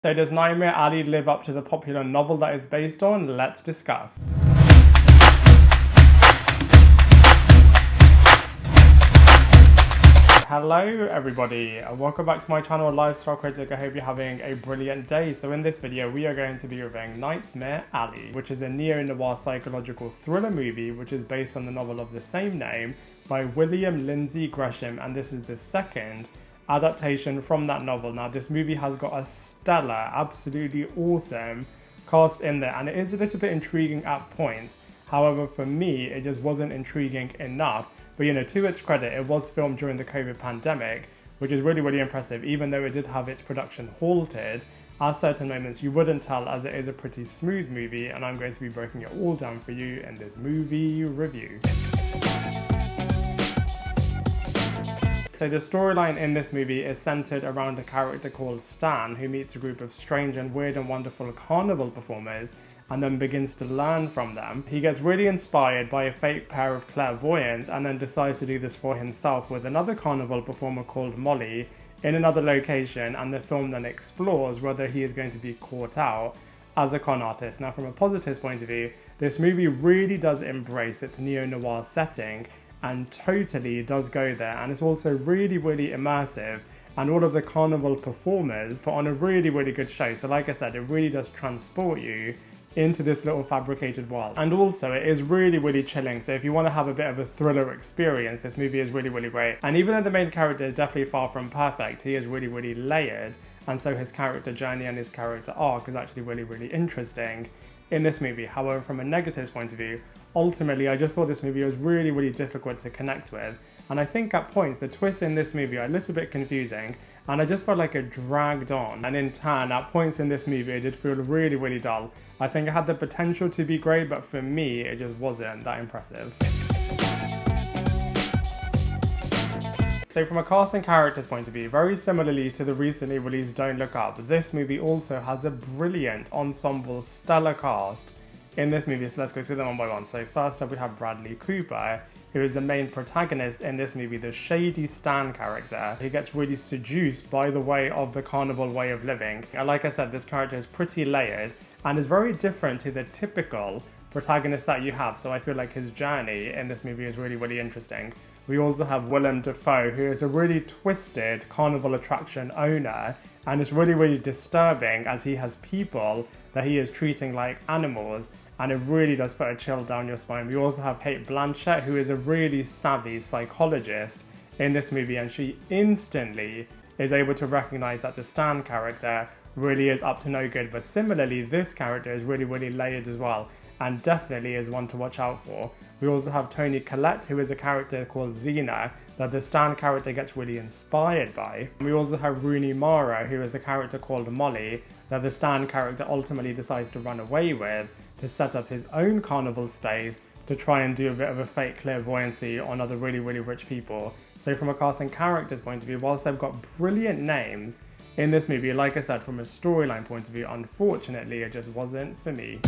So does Nightmare Alley live up to the popular novel that it's based on? Let's discuss. Hello everybody, and welcome back to my channel Lifestyle Critic. I hope you're having a brilliant day. So in this video we are going to be reviewing Nightmare Alley, which is a neo-noir psychological thriller movie which is based on the novel of the same name by William Lindsay Gresham, and this is the second adaptation from that novel. Now this movie has got a stellar, absolutely awesome cast in there, and it is a little bit intriguing at points. However, for me it just wasn't intriguing enough. But you know, to its credit, it was filmed during the COVID pandemic, which is really impressive. Even though it did have its production halted, at certain moments you wouldn't tell, as it is a pretty smooth movie, and I'm going to be breaking it all down for you in this movie review. So the storyline in this movie is centered around a character called Stan, who meets a group of strange and weird and wonderful carnival performers and then begins to learn from them. He gets really inspired by a fake pair of clairvoyants and then decides to do this for himself with another carnival performer called Molly in another location, and the film then explores whether he is going to be caught out as a con artist. Now from a positive point of view, this movie really does embrace its neo-noir setting and totally does go there, and it's also really immersive, and all of the carnival performers put on a really good show. So like I said, it really does transport you into this little fabricated world, and also it is really chilling. So if you want to have a bit of a thriller experience, this movie is really great. And even though the main character is definitely far from perfect, he is really layered, and so his character journey and his character arc is actually really interesting in this movie. However, from a negatives point of view, ultimately I just thought this movie was really difficult to connect with, and I think at points the twists in this movie are a little bit confusing, and I just felt like it dragged on, and in turn at points in this movie it did feel really dull. I think it had the potential to be great, but for me it just wasn't that impressive. So from a cast and characters point of view, very similarly to the recently released Don't Look Up, this movie also has a brilliant ensemble stellar cast in this movie. So let's go through them one by one. So first up we have Bradley Cooper, who is the main protagonist in this movie, the shady Stan character. He gets really seduced by the way of the carnival way of living. And like I said, this character is pretty layered and is very different to the typical protagonist that you have. So I feel like his journey in this movie is really interesting. We also have Willem Dafoe, who is a really twisted carnival attraction owner, and it's really disturbing as he has people that he is treating like animals, and it really does put a chill down your spine. We also have Cate Blanchett, who is a really savvy psychologist in this movie, and she instantly is able to recognize that the Stan character really is up to no good. But similarly, this character is really layered as well, and definitely is one to watch out for. We also have Toni Collette, who is a character called Xena that the Stan character gets really inspired by. We also have Rooney, who is a character called Molly that the Stan character ultimately decides to run away with to set up his own carnival space to try and do a bit of a fake clairvoyancy on other really rich people. So from a cast and characters point of view, whilst they've got brilliant names in this movie, like I said, from a storyline point of view, unfortunately it just wasn't for me.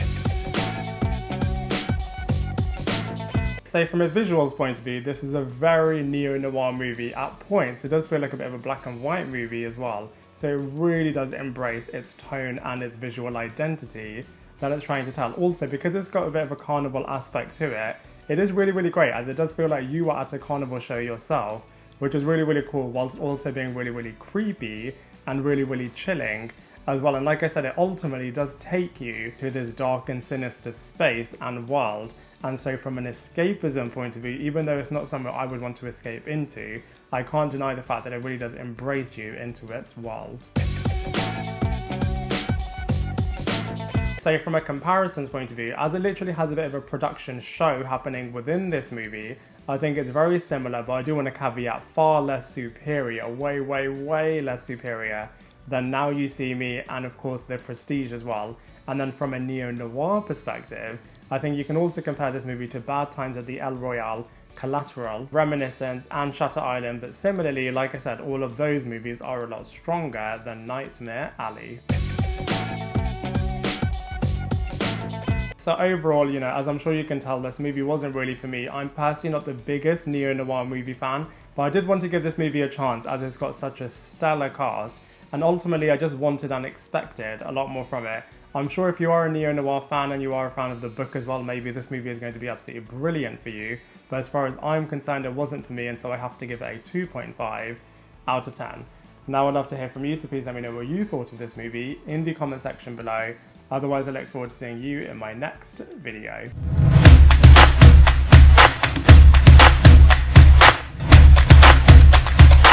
So from a visuals point of view, this is a very neo-noir movie. At points it does feel like a bit of a black and white movie as well, so it really does embrace its tone and its visual identity that it's trying to tell. Also, because it's got a bit of a carnival aspect to it, it is really great, as it does feel like you are at a carnival show yourself, which is really cool, whilst also being really creepy and really chilling as well. And like I said, it ultimately does take you to this dark and sinister space and world. And so from an escapism point of view, even though it's not somewhere I would want to escape into, I can't deny the fact that it really does embrace you into its world. So from a comparisons point of view, as it literally has a bit of a production show happening within this movie, I think it's very similar, but I do want to caveat far less superior, way less superior than Now You See Me, and of course The Prestige as well. And then from a neo-noir perspective, I think you can also compare this movie to Bad Times at the El Royale, Collateral, Reminiscence and Shutter Island, but similarly, like I said, all of those movies are a lot stronger than Nightmare Alley. So overall, you know, as I'm sure you can tell, this movie wasn't really for me. I'm personally not the biggest neo-noir movie fan, but I did want to give this movie a chance as it's got such a stellar cast and ultimately I just wanted and expected a lot more from it. I'm sure if you are a neo-noir fan and you are a fan of the book as well, maybe this movie is going to be absolutely brilliant for you, but as far as I'm concerned it wasn't for me, and so I have to give it a 2.5 out of 10. Now I'd love to hear from you, so please let me know what you thought of this movie in the comment section below. Otherwise I look forward to seeing you in my next video.